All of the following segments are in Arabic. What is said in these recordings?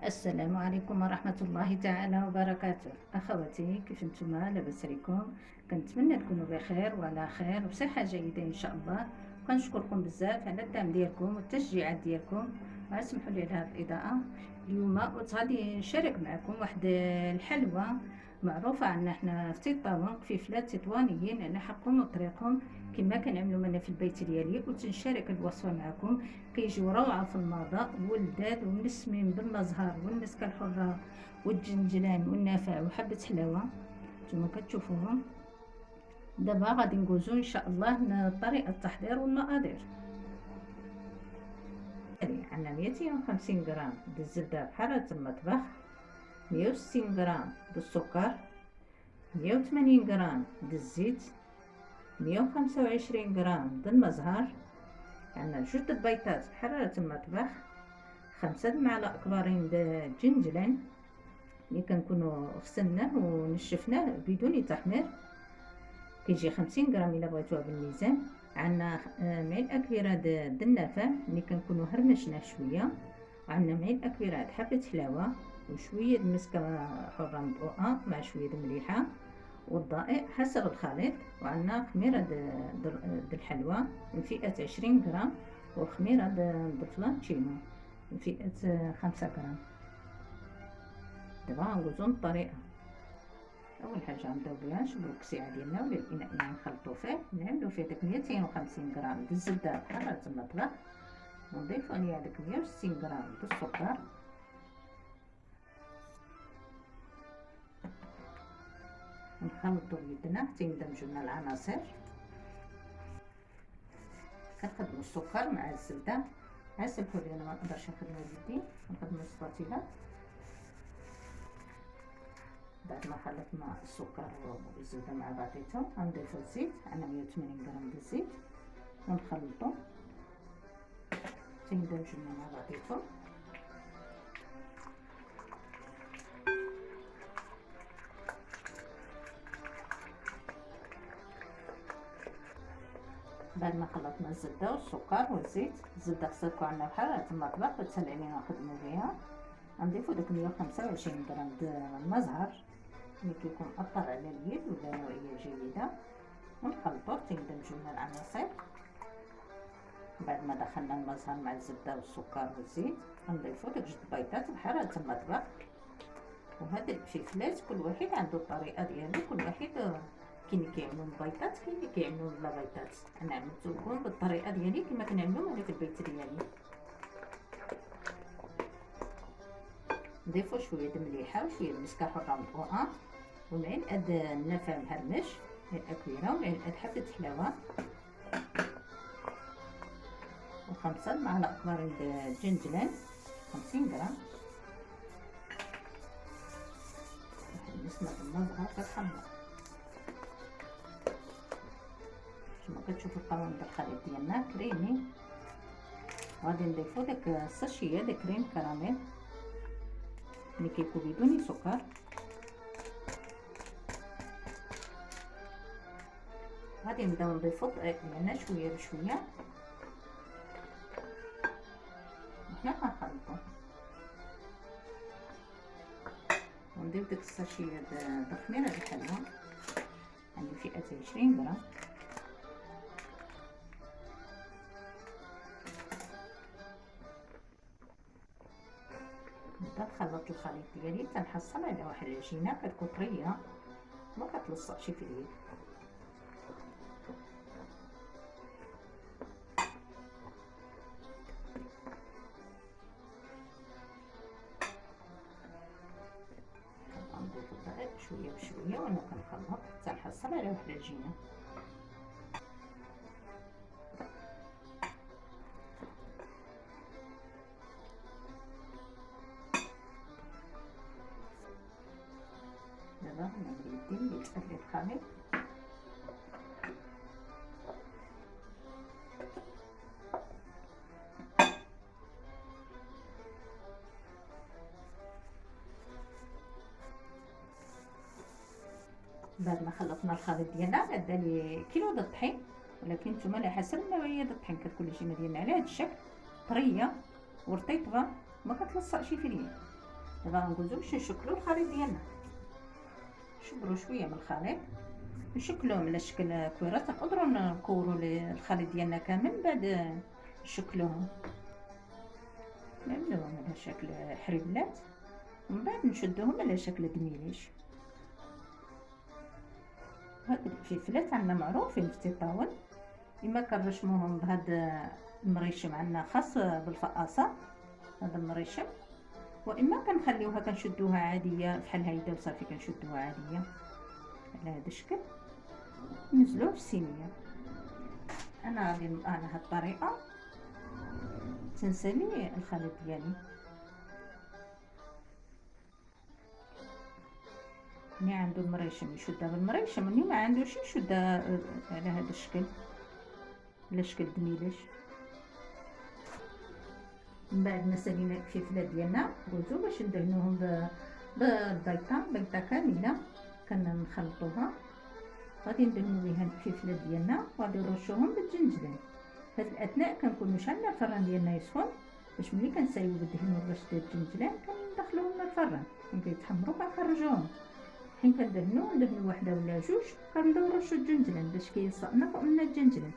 السلام عليكم ورحمة الله تعالى وبركاته. أخواتي، كيف نتوما؟ لاباس عليكم؟ كنتمنى تكونوا بخير وعلى خير وصحة جيدة إن شاء الله. كنشكركم بزاف على الدعم ديالكم والتشجيعات ديالكم. اسمحوا لي على هذه الإضاءة اليوم، غادي نشارك معكم واحد الحلوى معروفة عندنا حنا في تطاون في فلات تطوانيين على حقهم وطريقهم كما كنعملوا منا في البيت ديالي، وتنشارك الوصفة معكم. كيجيو روعة في المذاق ولذاذ ومنسمين بالازهار والمسكه الحره والجنجلان والنافع وحبه حلاوه نتوما كتشوفوهم. دابا غادي ندوزو ان شاء الله طريقه التحضير والمقادير. عندنا 250 غرام د الزبده بحراره المطبخ، 160 غرام د السكر، 180 غرام د الزيت، 125 غرام د المزهر، عندنا جوج د البيضات بحراره المطبخ، 5 معالق كبارين د الجنجلان اللي كنكونوا غسلناه ونشفناه بدون تحمير، كيجي 50 غرام الا بغيتوها بالميزان. عندنا معلقه كبيره د النافع اللي كنكونوا هرمشناه شويه، وعندنا معلقه كبيره د حبه حلاوه وشويه مسكه حره مطبوعه مع شويه مليحه والضائع حسب الخليط. وعندنا خميره د الحلوى من فئه 20 غرام، وخميره د الفلانشينو من فئه 5 غرام. دابا غندوزو للطريقه. اول حاجه غنبداو بها نشبرو الكسيعه ديالنا ولا الاناء اللي غنخلطو فيه، نعملو فيه داك 250 غرام د الزبده بحراره المطبخ، ونضيفو عليها داك 160 غرام د السكر، نخلطو بيدنا حتى يندمجو لنا العناصر. كنخدمو السكر مع الزبده، عسلكم لي انا ما نقدرش نخدمو بيدي، نخدمو السباتيلا. بعد ما خلطنا السكر والزبده مع بعضيتهم غنضيفو الزيت، عندنا 180 غرام د الزيت، ونخلطو حتى يندمجو مع بعضيتهم. بعد ما خلطنا الزبده والسكر والزيت، الزبده خصها تكون عندنا بحراره المطبخ وتسهل علينا نخدمو بها. غنضيفو داك 125 غرام د المزهر اللي كيكون اثر على اليد ولا نوعيه جيده، ونخلطو حتى يندمجو لنا العناصر. بعد ما دخلنا المزهر مع الزبده والسكر والزيت، غنضيفو داك جوج بيضات بحراره المطبخ. وهاد الفلفلات كل واحد عنده الطريقه ديالو، كل واحد كاين اللي كيعملوا البيضات، كاين اللي كيعملوا بلا بيضات. انا عملت لكم بالطريقه ديالي كما كنعملوا انا في البيت ديالي. نضيفوا شويه د المليحه وشويه د المسكه حره مطبوعه ومعلقه د النافع مهرمش، معلقه كبيره، ومعلقه حبه حلاوه، و5 معالق كبارين د الجنجلان 50 غرام. واحد النسمه د المزهر كتحمر. كما كتشوفوا القوام د الخليط ديالنا كريمي. غادي نضيفو داك الساشيه د كريم كراميل اللي كيكون بدون سكر. غادي نبداو نضيفو الدقيق ديالنا شويه بشويه، حنا غنخلطو ونضيف داك الساشيه د خميره الحلوى عندي فئه 20 غرام. نخلط الخليط ديالي تنحصل على واحد العجينه كتكون طريه ما كتلصقش في اليد. كنضيف الدقيق شويه بشويه وانا كنخلط تنحصل على واحد العجينه. دابا نعمل يدي اللي تقلب الخليط. بعد ما خلطنا الخليط ديالنا غدا لي كيلو د الطحين، ولكن نتوما على حسب النوعيه د الطحين كتكون العجينه ديالنا على هذا الشكل طريه ورطيطه ما كتلصقش في اليد. دابا غنقولو باش نشكلو الخليط ديالنا. نشبرو شويه من الخليط نشكلوهم على شكل كويرات، نقدروا نكوروا الخليط ديالنا كامل من بعد نشكلوهم نعملوهم على شكل حريبلات ومن بعد نشدوهم على شكل دميليش. هاد الفلفلات عندنا معروفين في تيطاون، اما كنرشموهم بهاد المريشم عندنا خاص بالفقاصه هذا المريشم، واما كنخليوها كنشدوها عاديه بحال هيدا وصافي كنشدوها عاديه على هذا الشكل نزلوه في الصينيه. انا غادي على هاد الطريقه تنسالي الخليط ديالي. اللي عنده المريشم يشدها بالمريشم، اللي ما عندوش يشدها على هذا الشكل على شكل دميلش. من بعد ما سالينا الفلفله ديالنا غوزو باش ندهنوهم بيضه كامله كنخلطوها. غادي ندهنو بها الفلفله ديالنا وغادي نرشوهم بالجنجلان. في هذه الاثناء كنكونوا شعلنا الفران ديالنا يسخن باش ملي كنساليو بالدهن والرش ديال الجنجلان كندخلوهم للفران كيتحمروا كنخرجوهم. حين ندهنو وحده ولا جوج كنبداو نرشو الجنجلان باش كيلصقنا فوق منا الجنجلان.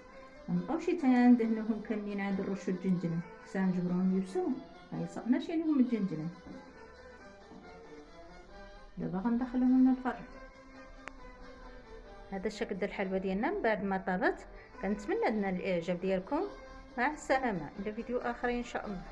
منبقاوش تندهنوهم كاملين عاد نرشو الجنجلان حتى نجبروهم يبسو ما يلصقناش عليهم الجنجلان. دابا غندخلوهم للفران. هذا الشكل ديال الحلوه ديالنا من بعد ما طابت. كنتمنى لنا الاعجاب ديالكم. مع السلامه الى فيديو اخر ان شاء الله.